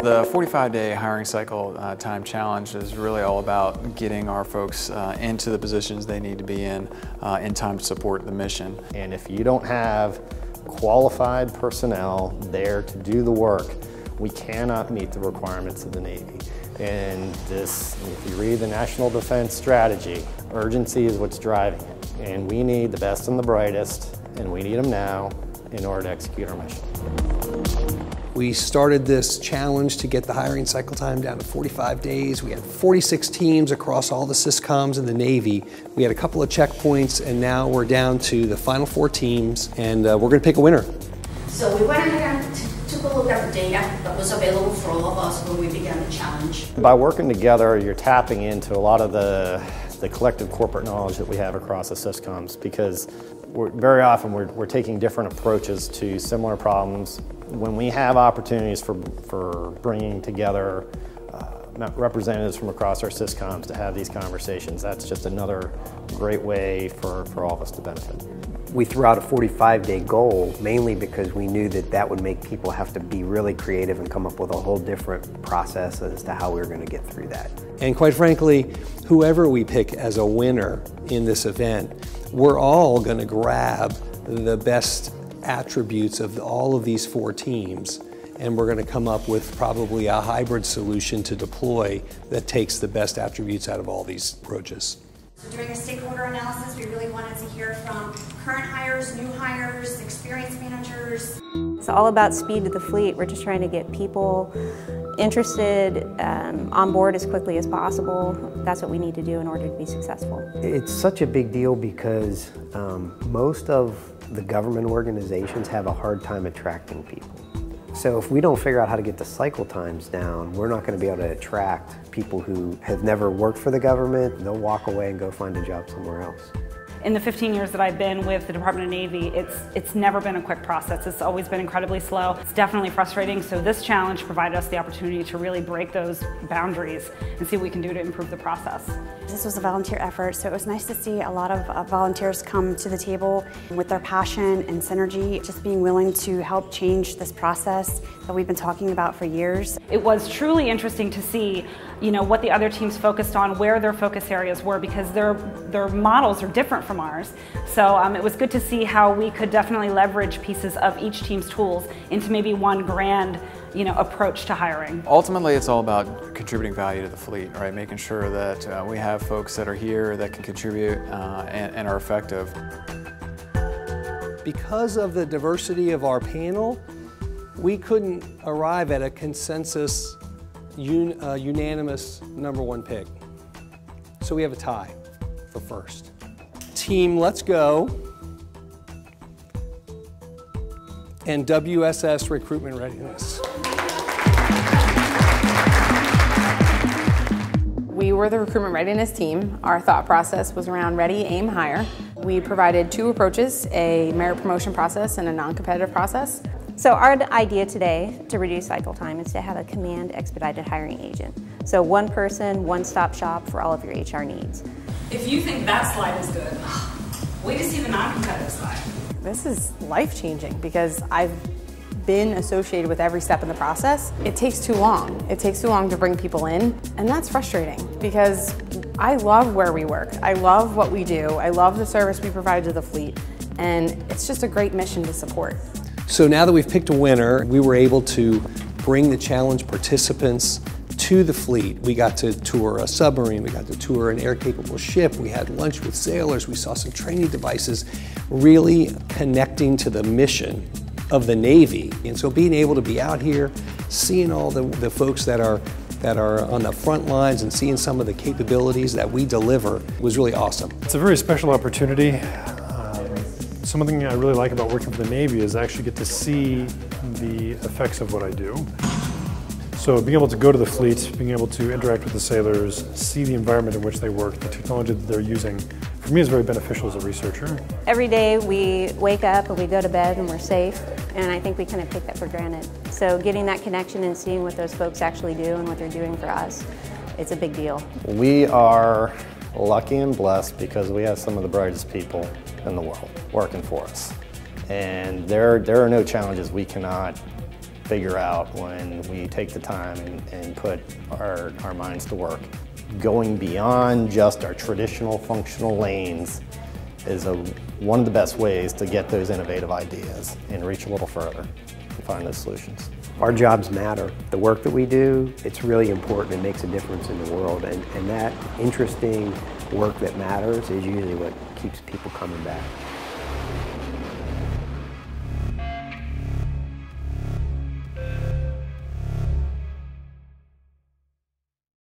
The 45-day hiring cycle time challenge is really all about getting our folks into the positions they need to be in time to support the mission. And if you don't have qualified personnel there to do the work, we cannot meet the requirements of the Navy. And this, if you read the National Defense Strategy, urgency is what's driving it. And we need the best and the brightest, and we need them now in order to execute our mission. We started this challenge to get the hiring cycle time down to 45 days. We had 46 teams across all the SYSCOMS in the Navy. We had a couple of checkpoints, and now we're down to the final 4 teams, and we're going to pick a winner. So we went ahead and took a look at the data that was available for all of us when we began the challenge. By working together, you're tapping into a lot of the collective corporate knowledge that we have across the SYSCOMS, because very often we're taking different approaches to similar problems. When we have opportunities for bringing together representatives from across our SYSCOMS to have these conversations, that's just another great way for all of us to benefit. We threw out a 45-day goal mainly because we knew that that would make people have to be really creative and come up with a whole different process as to how we were going to get through that. And quite frankly, whoever we pick as a winner in this event, we're all going to grab the best attributes of all of these 4 teams, and we're going to come up with probably a hybrid solution to deploy that takes the best attributes out of all these approaches. So during the stakeholder analysis, we really wanted to hear from current hires, new hires, experienced managers. It's all about speed to the fleet. We're just trying to get people interested, on board as quickly as possible. That's what we need to do in order to be successful. It's such a big deal because most of the government organizations have a hard time attracting people. So if we don't figure out how to get the cycle times down, we're not going to be able to attract people who have never worked for the government. They'll walk away and go find a job somewhere else. In the 15 years that I've been with the Department of Navy, it's never been a quick process. It's always been incredibly slow. It's definitely frustrating, so this challenge provided us the opportunity to really break those boundaries and see what we can do to improve the process. This was a volunteer effort, so it was nice to see a lot of volunteers come to the table with their passion and synergy, just being willing to help change this process that we've been talking about for years. It was truly interesting to see, what the other teams focused on, where their focus areas were, because their models are different from ours. So it was good to see how we could definitely leverage pieces of each team's tools into maybe one grand approach to hiring. Ultimately, it's all about contributing value to the fleet, right? Making sure that we have folks that are here that can contribute and are effective. Because of the diversity of our panel, we couldn't arrive at a consensus, unanimous #1 pick. So we have a tie for first. Team Let's Go and WSS Recruitment Readiness. We were the recruitment readiness team. Our thought process was around ready, aim, hire. We provided 2 approaches, a merit promotion process and a non-competitive process. So our idea today to reduce cycle time is to have a command expedited hiring agent. So one person, one-stop shop for all of your HR needs. If you think that slide is good, wait to see the non-competitive slide. This is life-changing because I've been associated with every step in the process. It takes too long. It takes too long to bring people in, and that's frustrating because I love where we work. I love what we do. I love the service we provide to the fleet, and it's just a great mission to support. So now that we've picked a winner, we were able to bring the challenge participants to the fleet. We got to tour a submarine, we got to tour an air-capable ship, we had lunch with sailors, we saw some training devices, really connecting to the mission of the Navy. And so being able to be out here, seeing all the folks that are on the front lines and seeing some of the capabilities that we deliver was really awesome. It's a very special opportunity. Something I really like about working for the Navy is I actually get to see the effects of what I do. So being able to go to the fleet, being able to interact with the sailors, see the environment in which they work, the technology that they're using, for me is very beneficial as a researcher. Every day we wake up and we go to bed and we're safe, and I think we kind of take that for granted. So getting that connection and seeing what those folks actually do and what they're doing for us, it's a big deal. We are lucky and blessed because we have some of the brightest people in the world working for us. And there are no challenges we cannot figure out when we take the time and put our minds to work. Going beyond just our traditional functional lanes is one of the best ways to get those innovative ideas and reach a little further and find those solutions. Our jobs matter. The work that we do, it's really important. It makes a difference in the world, and that interesting work that matters is usually what keeps people coming back.